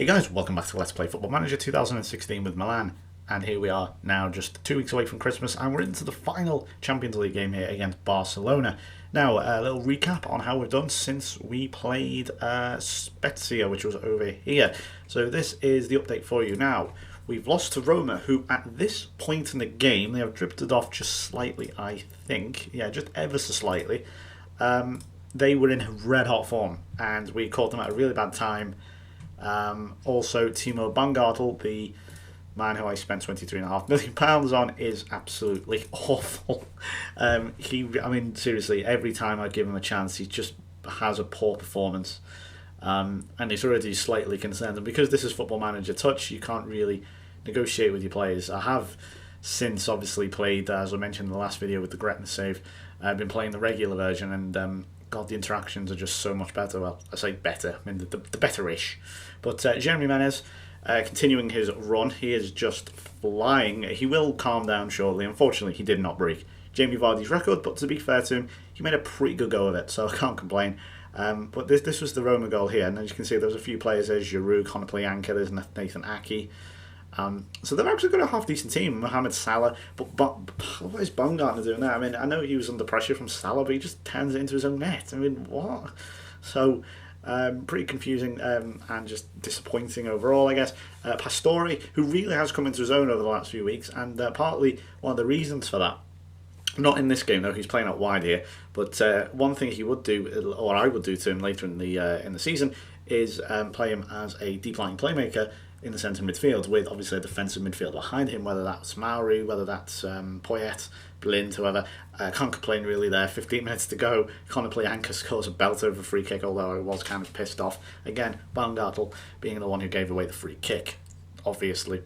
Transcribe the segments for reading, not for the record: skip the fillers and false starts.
Hey guys, welcome back to Let's Play Football Manager 2016 with Milan. And here we are now just 2 weeks away from Christmas and we're into the final Champions League game here against Barcelona. Now, a little recap on how we've done since we played Spezia, which was over here. So this is the update for you now. We've lost to Roma, who at this point in the game, they have drifted off just slightly, I think. Yeah, just ever so slightly. They were in red hot form and we caught them at a really bad time. Also, Timo Baumgartel, the man who I spent £23.5 million on, is absolutely awful. Seriously, every time I give him a chance, he just has a poor performance. And it's already slightly concerned. And because this is Football Manager Touch, you can't really negotiate with your players. I have since obviously played, as I mentioned in the last video with the Gretna save, I've been playing the regular version and God, the interactions are just so much better. Well, I say better, I mean the better-ish. But Jeremy Menez, continuing his run, he is just flying. He will calm down shortly. Unfortunately, he did not break Jamie Vardy's record, but to be fair to him, he made a pretty good go of it, so I can't complain. But this was the Roma goal here, and as you can see, there's a few players. There's Giroud, Konoply, Anker, there's Nathan Aki. So they've actually got a half-decent team. Mohamed Salah, but what is Baumgartner doing there? I mean, I know he was under pressure from Salah, but he just turns it into his own net. I mean, what? So, pretty confusing and just disappointing overall, I guess. Pastore, who really has come into his own over the last few weeks, and partly one of the reasons for that, not in this game though, he's playing out wide here, but one thing he would do, or I would do to him later in the season, is play him as a deep-lying playmaker in the centre midfield, with obviously a defensive midfield behind him, whether that's Mauri, whether that's Poyet, Blind, whoever. Can't complain really there. 15 minutes to go. Konoply Anker scores a belt over a free kick, although I was kind of pissed off. Again, Baumgartel being the one who gave away the free kick, obviously.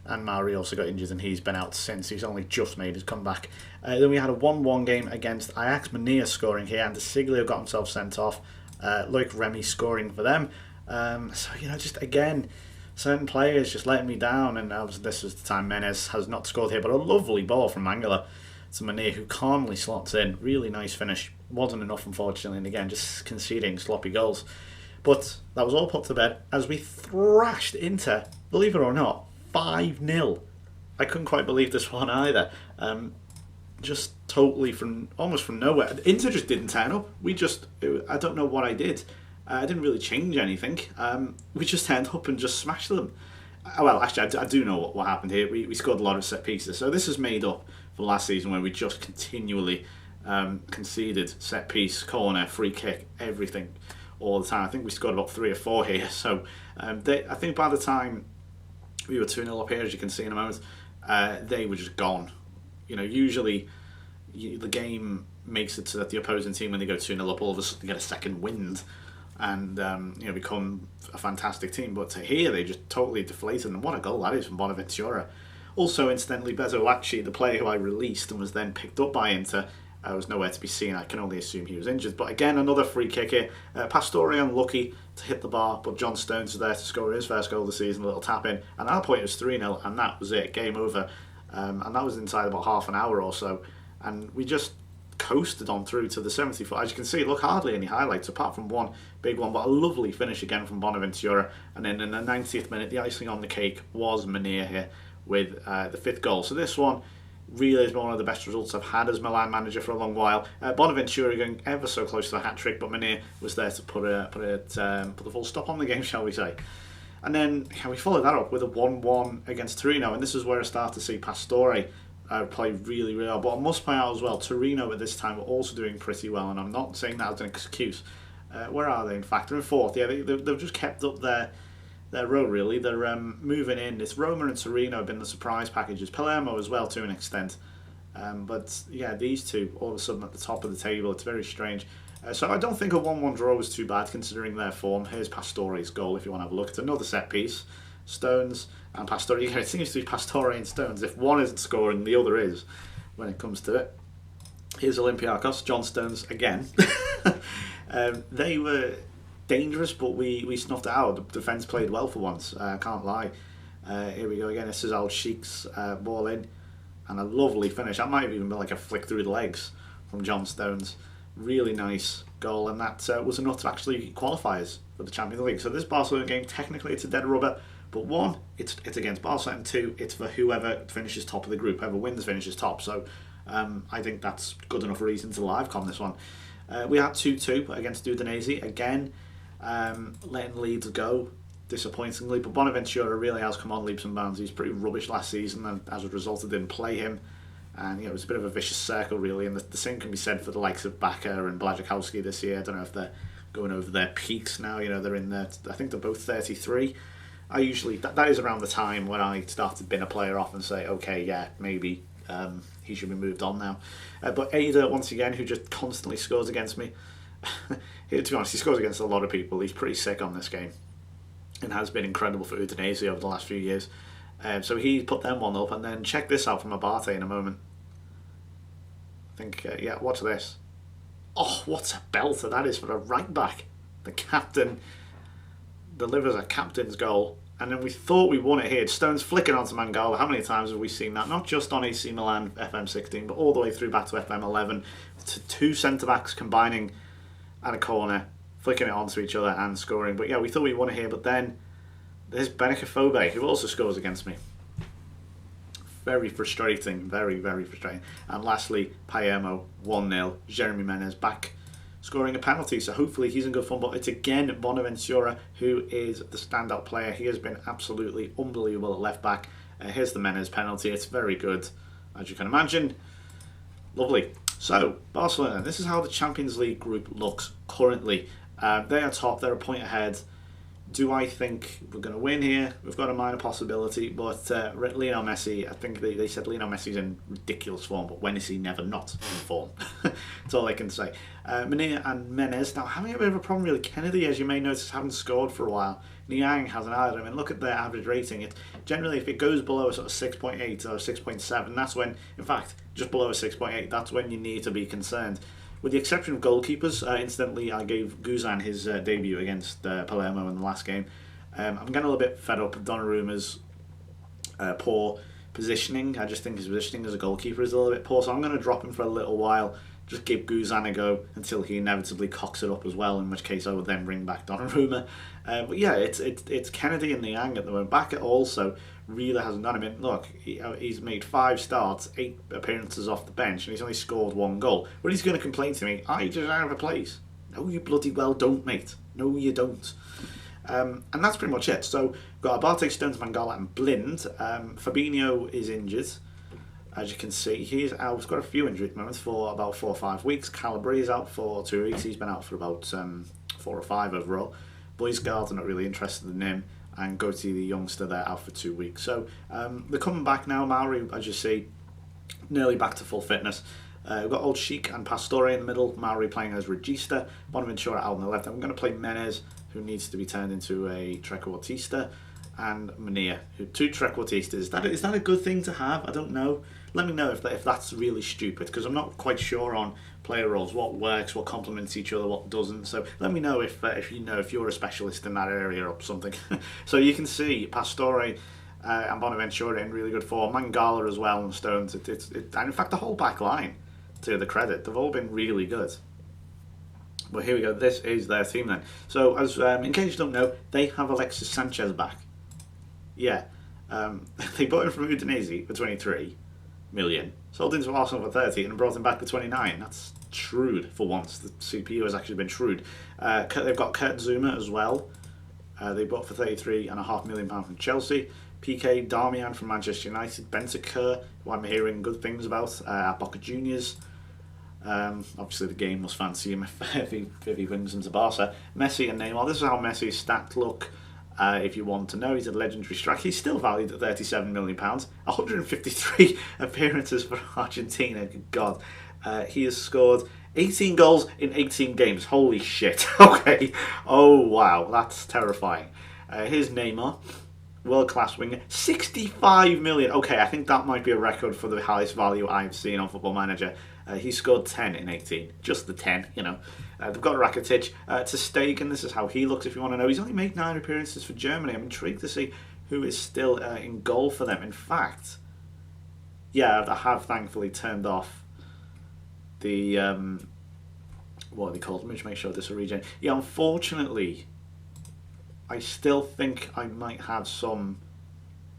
And Mauri also got injured and he's been out since. He's only just made his comeback. Then we had a 1-1 game against Ajax. Mania scoring here, and De Siglio got himself sent off. Loic Remy scoring for them. Just again, certain players just letting me down, and this was the time Menez has not scored here, but a lovely ball from Mangala to Mania, who calmly slots in. Really nice finish. Wasn't enough, unfortunately, and again, just conceding sloppy goals. But that was all put to bed as we thrashed Inter, believe it or not, 5-0. I couldn't quite believe this one either. Just totally almost from nowhere. Inter just didn't turn up. I don't know what I did. I didn't really change anything. We just turned up and just smashed them. Well, actually, I do know what happened here. We scored a lot of set pieces. So this is made up for last season where we just continually conceded set piece, corner, free kick, everything all the time. I think we scored about 3 or 4 here. So I think by the time we were 2-0 up here, as you can see in a moment, they were just gone. You know, usually the game makes it so that the opposing team, when they go 2-0 up, all of a sudden get a second wind and become a fantastic team. But here they just totally deflated, and what a goal that is from Bonaventura. Also, incidentally, Bezoacci, the player who I released and was then picked up by Inter, was nowhere to be seen. I can only assume he was injured. But again, another free kick here. Pastore unlucky to hit the bar, but John Stones was there to score his first goal of the season, a little tap in. And at that point it was 3-0, and that was it, game over. And that was inside about half an hour or so. And we just coasted on through to the 74th. As you can see, look, hardly any highlights apart from one big one, but a lovely finish again from Bonaventura. And then in the 90th minute, the icing on the cake was Mania here with the 5th goal. So this one really is one of the best results I've had as Milan manager for a long while. Bonaventura going ever so close to the hat-trick, but Mania was there to put the full stop on the game, shall we say. And then we followed that up with a 1-1 against Torino, and this is where I start to see Pastore play really, really well. But I must point out as well, Torino at this time were also doing pretty well, and I'm not saying that as an excuse. Where are they, in fact? They're in 4th. Yeah, they've just kept up their row, really. They're moving in. It's Roma and Torino have been the surprise packages. Palermo as well, to an extent. But yeah, these two, all of a sudden at the top of the table, it's very strange. So I don't think a 1-1 draw was too bad, considering their form. Here's Pastore's goal, if you want to have a look. It's another set piece. Stones and Pastore. It seems to be Pastore and Stones. If one isn't scoring, the other is, when it comes to it. Here's Olympiacos, John Stones again. They were dangerous, but we snuffed it out. The defence played well for once, can't lie. Here we go again. This is Al Sheik's ball in, and a lovely finish. That might have even been like a flick through the legs from John Stones. Really nice goal, and that was enough to actually qualify us for the Champions League. So this Barcelona game, technically it's a dead rubber, but one, it's against Barca, and two, it's for whoever finishes top of the group. Whoever wins finishes top. So I think that's good enough reason to live com this one. We had 2-2 against Udinese. Again, letting Leeds go, disappointingly. But Bonaventura really has come on leaps and bounds. He was pretty rubbish last season, and as a result, I didn't play him. And it was a bit of a vicious circle, really. And the same can be said for the likes of Baka and Blazikowski this year. I don't know if they're going over their peaks now. They're in there. I think they're both 33. I usually that is around the time when I start to bin a player off and say, okay, yeah, maybe he should be moved on now. But Ada, once again, who just constantly scores against me. To be honest, he scores against a lot of people. He's pretty sick on this game, and has been incredible for Udinese over the last few years. So he put them 1-up, and then check this out from Abate in a moment. I think, watch this. Oh, what a belter that is for a right back. The captain delivers a captain's goal, and then we thought we won it here. Stones flicking onto Mangala. How many times have we seen that? Not just on AC Milan FM16, but all the way through back to FM11, to two centre-backs combining at a corner, flicking it onto each other and scoring. But yeah, we thought we won it here, but then there's Benekafobe, who also scores against me. Very frustrating, very, very frustrating. And lastly, Palermo, 1-0. Jeremy Menez back scoring a penalty, so hopefully he's in good form. But it's again Bonaventura who is the standout player. He has been absolutely unbelievable at left back. Here's the Menez penalty. It's very good, as you can imagine. Lovely. So, Barcelona, this is how the Champions League group looks currently. They are top, they're a point ahead. Do I think we're going to win here? We've got a minor possibility, but Lionel Messi, I think they said Lionel Messi's in ridiculous form, but when is he never not in form? That's all I can say. Munir and Menez, now having a bit of a problem really. Kennedy, as you may notice, haven't scored for a while. Niang hasn't either. I mean, look at their average rating. It generally, if it goes below a sort of 6.8 or 6.7, that's when, in fact, just below a 6.8, that's when you need to be concerned. With the exception of goalkeepers, incidentally, I gave Guzan his debut against Palermo in the last game. I'm getting a little bit fed up with Donnarumma's poor positioning. I just think his positioning as a goalkeeper is a little bit poor, so I'm going to drop him for a little while. Just give Guzan a go until he inevitably cocks it up as well, in which case I would then bring back Donnarumma. But yeah, it's Kennedy and Niang at the moment. Baka also really hasn't done. I mean, look, he's made 5 starts, 8 appearances off the bench, and he's only scored 1 goal. But he's going to complain to me, I just out of a place. No, you bloody well don't, mate. No, you don't. And that's pretty much it. So we've got Abate, Stones, Mangala and Blind. Fabinho is injured. As you can see, he's out. He's got a few injury moments for about 4 or 5 weeks. Calabria is out for 2 weeks. He's been out for about 4 or 5 overall. Boys Guards are not really interested in him. And Gotti, the youngster, they're out for 2 weeks. So they're coming back now. Mauri, as you see, nearly back to full fitness. We've got Old Sheik and Pastore in the middle. Mauri playing as Regista. Bonaventura out on the left. I'm going to play Menez, who needs to be turned into a trequartista. And Munir, who 2 trequartistas. Is that a good thing to have? I don't know. Let me know if that's really stupid, because I'm not quite sure on player roles, what works, what complements each other, what doesn't. So let me know if you know, if you're a specialist in that area or something. So you can see Pastore and Bonaventura in really good form. Mangala as well and Stones. And in fact, the whole back line, to the credit, they've all been really good. But here we go. This is their team then. So as in case you don't know, they have Alexis Sanchez back. Yeah, they bought him from Udinese for 23 million, sold him to Arsenal for 30, and brought him back for 29. That's shrewd for once. The CPU has actually been shrewd. They've got Kurt Zuma as well. They bought for £33.5 million from Chelsea. PK Darmian from Manchester United. Bentancur, who I'm hearing good things about at Boca Juniors. Obviously the game must fancy him if he wins into Barca. Messi and Neymar. This is how Messi's stats look. If you want to know, he's a legendary striker. He's still valued at £37 million. 153 appearances for Argentina. Good God. He has scored 18 goals in 18 games. Holy shit. Okay. Oh, wow. That's terrifying. Here's Neymar. World-class winger. 65 million. Okay, I think that might be a record for the highest value I've seen on Football Manager. He scored 10 in 18. Just the 10, you know. They've got Rakitic to stake, and this is how he looks if you want to know. He's only made 9 appearances for Germany. I'm intrigued to see who is still in goal for them. In fact, yeah, I have thankfully turned off the what are they called? Let me just make sure this is a regen. Yeah, unfortunately, I still think I might have some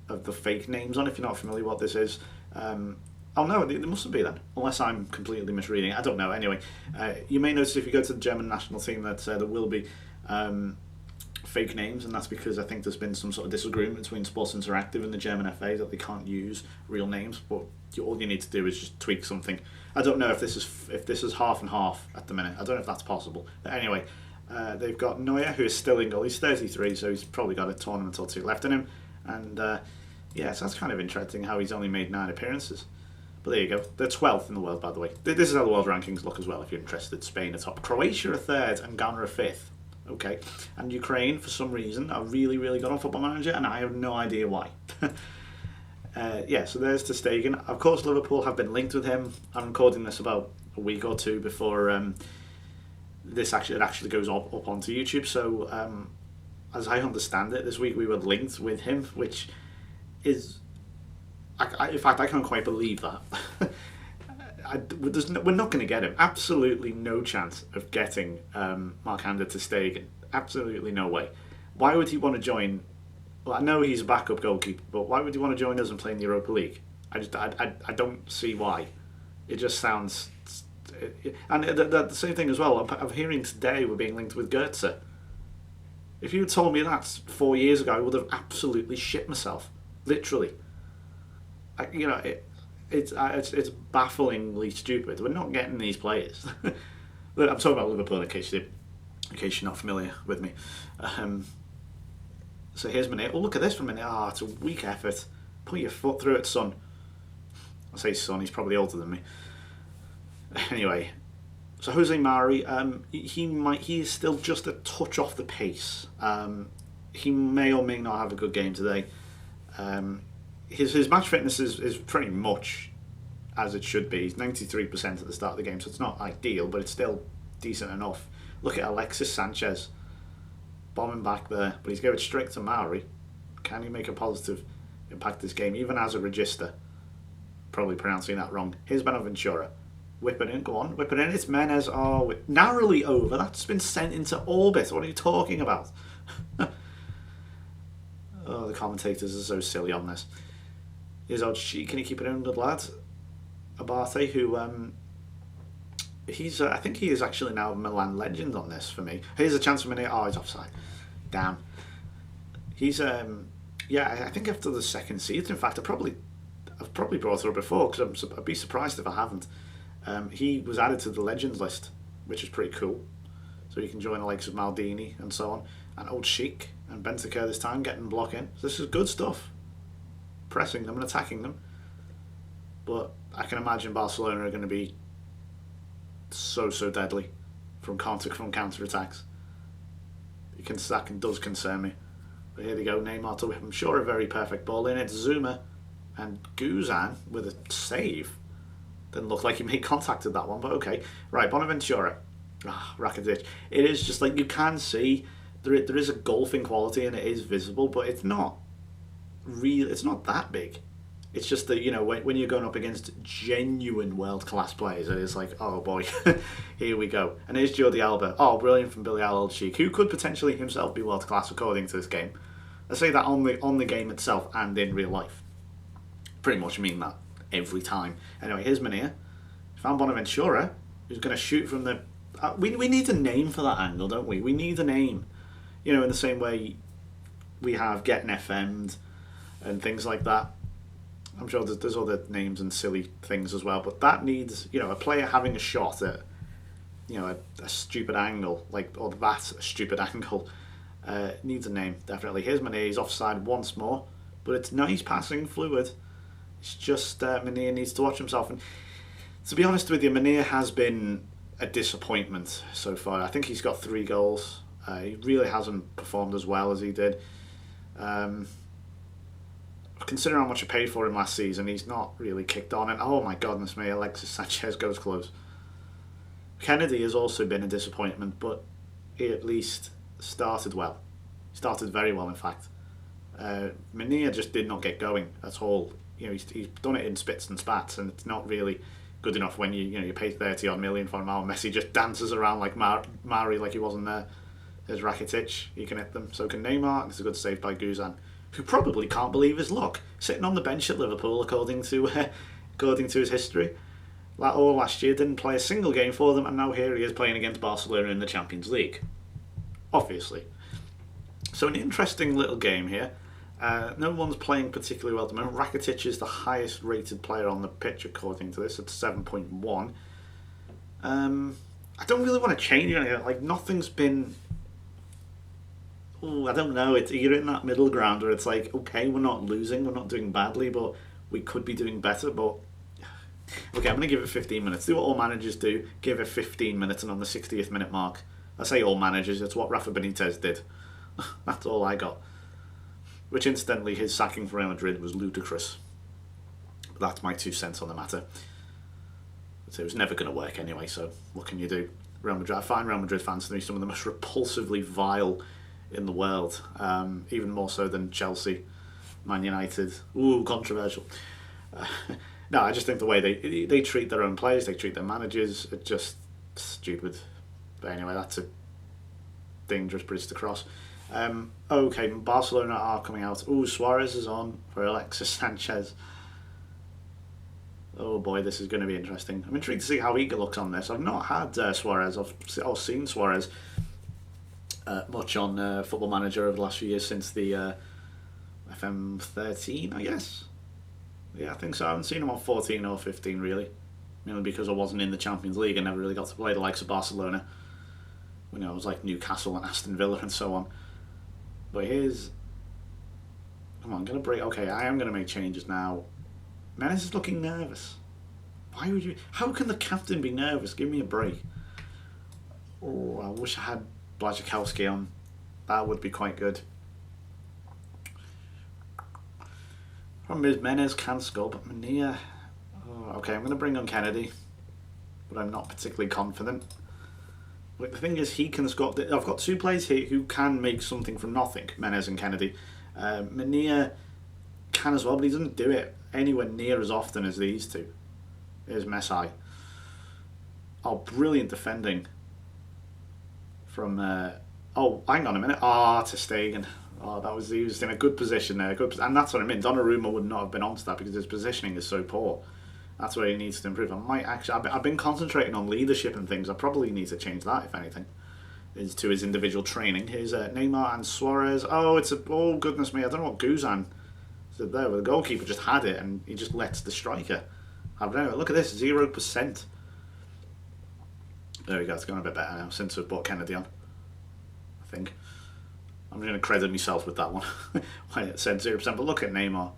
of the fake names on. If you're not familiar with what this is, oh no, they mustn't be then, unless I'm completely misreading it. I don't know. Anyway, you may notice if you go to the German national team that there will be fake names, and that's because I think there's been some sort of disagreement between Sports Interactive and the German FA that they can't use real names. But all you need to do is just tweak something. I don't know if this is half and half at the minute. I don't know if that's possible. But anyway, they've got Neuer, who is still in goal. He's 33, so he's probably got a tournament or two left in him. And yeah, so that's kind of interesting how he's only made 9 appearances. But there you go. They're 12th in the world, by the way. This is how the world rankings look as well, if you're interested. Spain are top. Croatia are 3rd and Ghana are 5th. Okay. And Ukraine, for some reason, are really, really good on Football Manager, and I have no idea why. Yeah, so there's Ter Stegen. Of course, Liverpool have been linked with him. I'm recording this about a week or two before this actually goes up onto YouTube. So, as I understand it, this week we were linked with him, which is... in fact, I can't quite believe that. We're not going to get him. Absolutely no chance of getting Marc-Andre Ter Stegen. Absolutely no way. Why would he want to join? Well, I know he's a backup goalkeeper, but why would he want to join us and play in the Europa League? I don't see why. It just sounds... And the same thing as well, I'm hearing today we're being linked with Goetze. If you had told me that 4 years ago, I would have absolutely shit myself. Literally. It's bafflingly stupid. We're not getting these players. I'm talking about Liverpool in case you're not familiar with me. So here's Mane. Oh, look at this for a minute. It's a weak effort. Put your foot through it, son. I say son, he's probably older than me. Anyway, so Jose Mari, he is still just a touch off the pace. He may or may not have a good game today. His match fitness is pretty much as it should be. He's 93% at the start of the game, so it's not ideal, but it's still decent enough. Look at Alexis Sanchez bombing back there, but he's going straight to Mauri. Can he make a positive impact this game, even as a register? Probably pronouncing that wrong. Here's Bonaventura. Whip it in, go on, whip it in. It's Menez. Oh, narrowly over. That's been sent into orbit. What are you talking about? Oh, the commentators are so silly on this. Here's old Sheik. Can he keep it in, good lad? Abate, who I think he is actually now a Milan legend on this for me. Here's a chance for Mane. Oh, he's offside. Damn. He's I think after the second season, in fact, I've probably brought it up before because I'd be surprised if I haven't. He was added to the legends list, which is pretty cool. So you can join the likes of Maldini and so on, and old Sheik and Bentancur this time getting block in. So this is good stuff. Pressing them and attacking them. But I can imagine Barcelona are going to be so deadly from counter attacks. That does concern me. But here they go, Neymar to whip. I'm sure a very perfect ball in. It's Zuma and Guzan with a save. Didn't look like he made contact with that one, but okay. Right, Bonaventura. Rakitic. It is just like you can see there is a golfing quality and it is visible, but it's not real. It's not that big. It's just that, when you're going up against genuine world-class players, it is like, oh boy, here we go. And here's Jordi Alba. Oh, brilliant from Billy Al Sheik, who could potentially himself be world-class according to this game. I say that on the game itself and in real life. Pretty much mean that every time. Anyway, here's Mania. Found Bonaventura, who's going to shoot from the... we need a name for that angle, don't we? We need a name. In the same way we have getting FM'd and things like that. I'm sure there's other names and silly things as well, but that needs, a player having a shot at, a stupid angle, or that a stupid angle, needs a name, definitely. Here's Mane, he's offside once more, but it's nice passing, fluid. It's just Mane needs to watch himself. And to be honest with you, Mane has been a disappointment so far. I think he's got 3 goals. He really hasn't performed as well as he did. Considering how much I paid for him last season, he's not really kicked on. And oh my goodness me, Alexis Sanchez goes close. Kennedy has also been a disappointment, but he at least started well. Started very well, in fact. Mania just did not get going at all. He's done it in spits and spats, and it's not really good enough when you pay 30 odd million for him. Messi just dances around like Mari like he wasn't there. There's Rakitic, he can hit them. So can Neymar, and it's a good save by Guzan, who probably can't believe his luck, sitting on the bench at Liverpool according to his history. All last year didn't play a single game for them, and now here he is playing against Barcelona in the Champions League. Obviously. So an interesting little game here. No one's playing particularly well at the moment. Rakitic is the highest rated player on the pitch according to this at 7.1. I don't really want to change anything. Like, nothing's been... I don't know. You're in that middle ground where it's like, okay, we're not losing, we're not doing badly, but we could be doing better. But okay, I'm going to give it 15 minutes. Do what all managers do. Give it 15 minutes, and on the 60th minute mark, I say all managers, it's what Rafa Benitez did. That's all I got. Which, incidentally, his sacking for Real Madrid was ludicrous. But that's my 2 cents on the matter. So it was never going to work anyway, so what can you do? Real Madrid. I find Real Madrid fans to be some of the most repulsively vile in the world, even more so than Chelsea, Man United. Ooh, controversial. No, I just think the way they treat their own players, they treat their managers, it's just stupid. But anyway, that's a dangerous bridge to cross. Okay, Barcelona are coming out. Ooh, Suarez is on for Alexis Sanchez. Oh boy, this is going to be interesting. I'm intrigued to see how Eager looks on this. I've not had Suarez. I've seen Suarez much on Football Manager over the last few years since the FM16, I guess. Yeah, I think so. I haven't seen him on 14 or 15 really. Mainly because I wasn't in the Champions League and never really got to play the likes of Barcelona. When I was like Newcastle and Aston Villa and so on. But here's... Come on, I'm going to break... Okay, I am going to make changes now. Menace is looking nervous. Why would you... How can the captain be nervous? Give me a break. Oh, I wish I had Blazikowski on. That would be quite good. Problem is, Menez can score, but Mania... Oh, okay, I'm going to bring on Kennedy. But I'm not particularly confident. But the thing is, he can score... I've got 2 players here who can make something from nothing. Menez and Kennedy. Mania can as well, but he doesn't do it anywhere near as often as these two. Here's Messi. Oh, brilliant defending from... oh, hang on a minute. Ter Stegen. Oh, he was in a good position there. And that's what I mean. Donnarumma would not have been onto that because his positioning is so poor. That's where he needs to improve. I've been concentrating on leadership and things. I probably need to change that, if anything. Is to his individual training. Here's Neymar and Suarez. Oh, goodness me. I don't know what Guzan said there. The goalkeeper just had it and he just lets the striker have it. Look at this, 0%. There we go. It's going a bit better now since we've brought Kennedy on. I think. I'm going to credit myself with that one. Why it said 0%, but look at Neymar.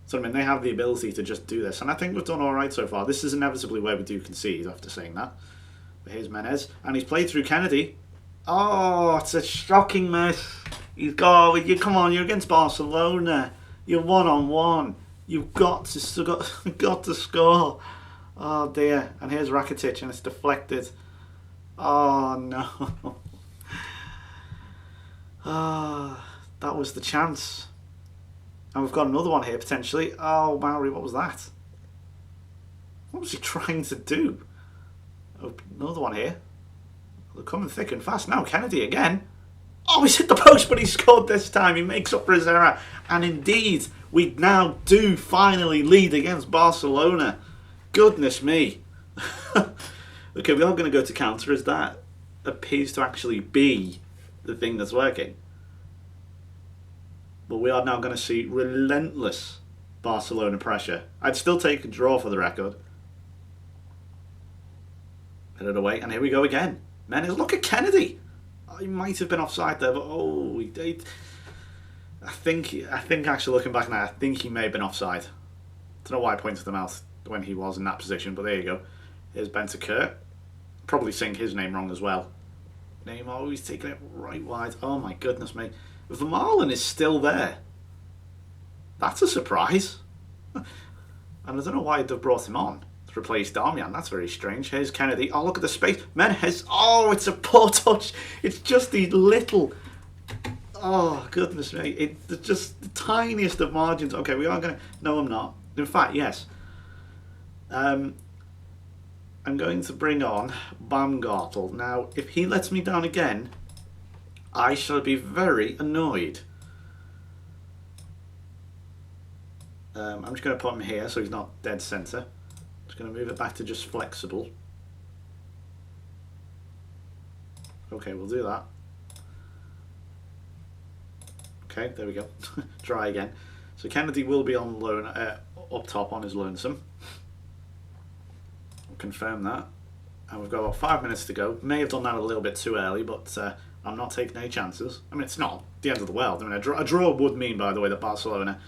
So I mean, they have the ability to just do this, and I think we've done all right so far. This is inevitably where we do concede after saying that. But here's Menez, and he's played through Kennedy. Oh, it's a shocking mess. Come on, you're against Barcelona. You're 1-on-1. You've got to score. Oh dear. And here's Rakitic, and it's deflected. Oh no. That was the chance. And we've got another one here, potentially. Oh, Maori, what was that? What was he trying to do? Oh, another one here. They're coming thick and fast. Now, Kennedy again. Oh, he's hit the post, but he scored this time. He makes up for his error. And indeed, we now do finally lead against Barcelona. Goodness me. Okay, we are going to go to counter, as that appears to actually be the thing that's working. But we are now going to see relentless Barcelona pressure. I'd still take a draw for the record. Hit it away, and here we go again. Menez, look at Kennedy. Oh, he might have been offside there, but he did. I think actually looking back now, I think he may have been offside. I don't know why I pointed them out when he was in that position, but there you go. Here's Bentancur. Probably saying his name wrong as well. Neymar, he's taking it right wide. Oh my goodness me. Vermaelen is still there. That's a surprise. And I don't know why they've brought him on to replace Darmian. That's very strange. Here's Kennedy. Oh, look at the space. Menez. Oh, it's a poor touch. It's just these little... Oh, goodness me. It's just the tiniest of margins. Okay, we are going to... No, I'm not. In fact, yes. I'm going to bring on Baumgartel. Now, if he lets me down again, I shall be very annoyed. I'm just going to put him here so he's not dead centre. Just going to move it back to just flexible. Okay, we'll do that. Okay, there we go. Try again. So Kennedy will be on loan up top on his lonesome. We'll confirm that. And we've got about 5 minutes to go. May have done that a little bit too early, but I'm not taking any chances. I mean, it's not the end of the world. I mean, a draw would mean, by the way, that Barcelona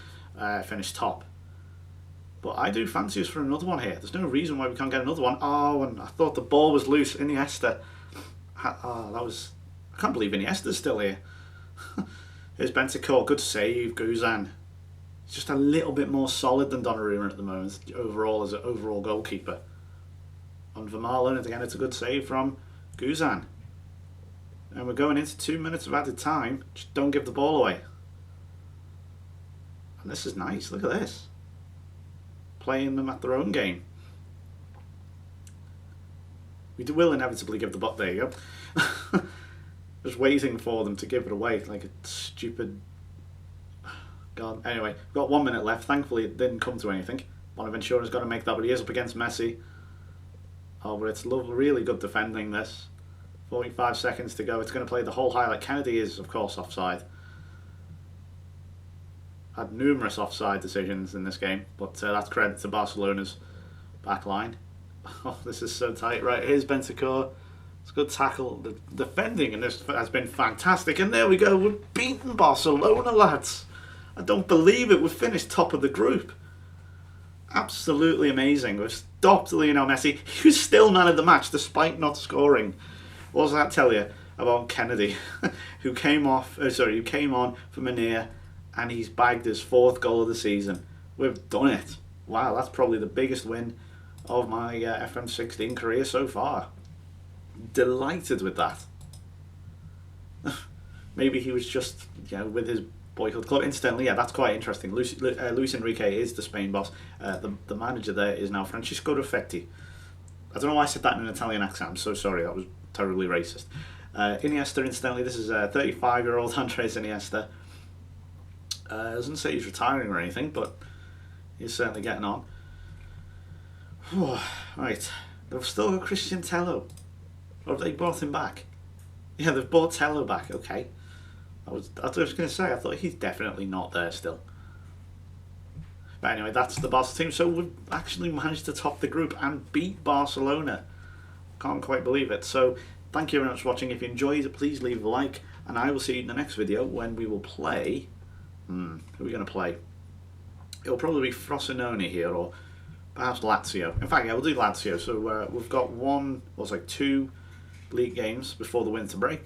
finished top. But I do fancy us for another one here. There's no reason why we can't get another one. Oh, and I thought the ball was loose. Iniesta. Oh, that was... I can't believe Iniesta's still here. Here's Bentancur. Good save, Guzan. He's just a little bit more solid than Donnarumma at the moment, overall, as an overall goalkeeper. On Vermaelen, and again, it's a good save from Guzan. And we're going into 2 minutes of added time. Just don't give the ball away. And this is nice. Look at this. Playing them at their own game. We will inevitably give the ball. There you go. Just waiting for them to give it away like a stupid... God. Anyway, we've got 1 minute left. Thankfully, it didn't come to anything. Bonaventura's got to make that, but he is up against Messi. Oh, but it's really good defending this. 45 seconds to go. It's going to play the whole highlight. Kennedy is, of course, offside. Had numerous offside decisions in this game, but that's credit to Barcelona's back line. Oh, this is so tight. Right, here's Bentancur. It's a good tackle. The defending in this has been fantastic. And there we go. We've beaten Barcelona, lads. I don't believe it. We've finished top of the group. Absolutely amazing. We've stopped Lionel Messi. He was still man of the match despite not scoring. What does that tell you about Kennedy, who came on for Manir, and he's bagged his 4th goal of the season. We've done it. Wow, that's probably the biggest win of my FM16 career so far. Delighted with that. Maybe he was just, with his boyhood club. Incidentally, yeah, that's quite interesting. Luis Enrique is the Spain boss. The manager there is now Francisco Ruffetti. I don't know why I said that in an Italian accent. I'm so sorry. That was terribly racist. Iniesta, incidentally, this is a 35-year-old Andres Iniesta. Doesn't say he's retiring or anything, but he's certainly getting on. Right, they've still got Christian Tello. Or have they brought him back? Yeah, they've brought Tello back. Okay, I was going to say, I thought he's definitely not there still. But anyway, that's the Barca team. So we've actually managed to top the group and beat Barcelona. Can't quite believe it. So thank you very much for watching. If you enjoyed it, please leave a like, and I will see you in the next video when we will play. Who are we going to play? It'll probably be Frosinone here, or perhaps Lazio. In fact, yeah, we'll do Lazio. So we've got 2 league games before the winter break,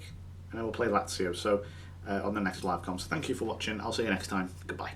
and then we'll play Lazio. So on the next live com. So thank you for watching. I'll see you next time. Goodbye.